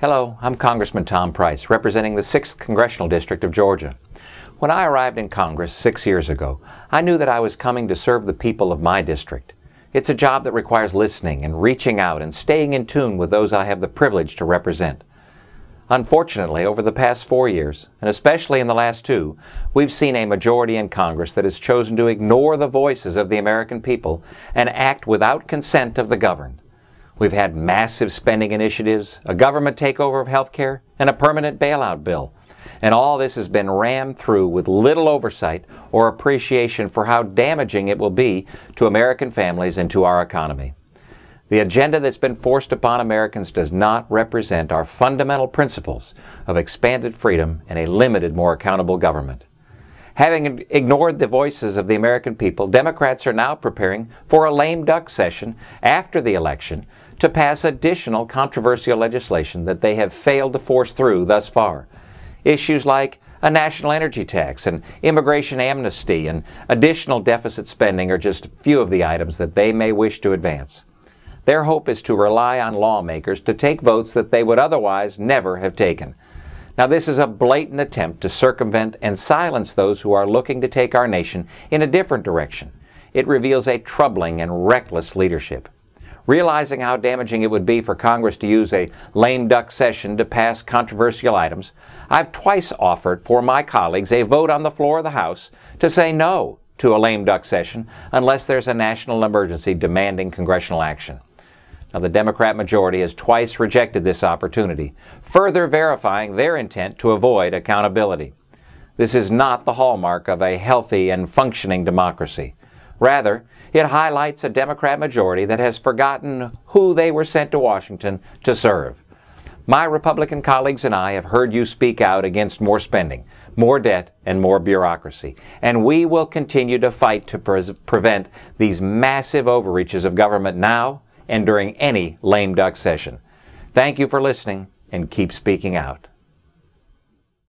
Hello, I'm Congressman Tom Price, representing the 6th Congressional District of Georgia. When I arrived in Congress 6 years ago, I knew that I was coming to serve the people of my district. It's a job that requires listening and reaching out and staying in tune with those I have the privilege to represent. Unfortunately, over the past 4 years, and especially in the last 2, we've seen a majority in Congress that has chosen to ignore the voices of the American people and act without consent of the governed. We've had massive spending initiatives, a government takeover of health care, and a permanent bailout bill. And all this has been rammed through with little oversight or appreciation for how damaging it will be to American families and to our economy. The agenda that's been forced upon Americans does not represent our fundamental principles of expanded freedom and a limited, more accountable government. Having ignored the voices of the American people, Democrats are now preparing for a lame duck session after the election to pass additional controversial legislation that they have failed to force through thus far. Issues like a national energy tax and immigration amnesty and additional deficit spending are just a few of the items that they may wish to advance. Their hope is to rely on lawmakers to take votes that they would otherwise never have taken. Now, this is a blatant attempt to circumvent and silence those who are looking to take our nation in a different direction. It reveals a troubling and reckless leadership. Realizing how damaging it would be for Congress to use a lame duck session to pass controversial items, I've twice offered for my colleagues a vote on the floor of the House to say no to a lame duck session unless there's a national emergency demanding congressional action. Now, the Democrat majority has twice rejected this opportunity, further verifying their intent to avoid accountability. This is not the hallmark of a healthy and functioning democracy. Rather, it highlights a Democrat majority that has forgotten who they were sent to Washington to serve. My Republican colleagues and I have heard you speak out against more spending, more debt, and more bureaucracy, and we will continue to fight to prevent these massive overreaches of government now and during any lame duck session. Thank you for listening, and keep speaking out.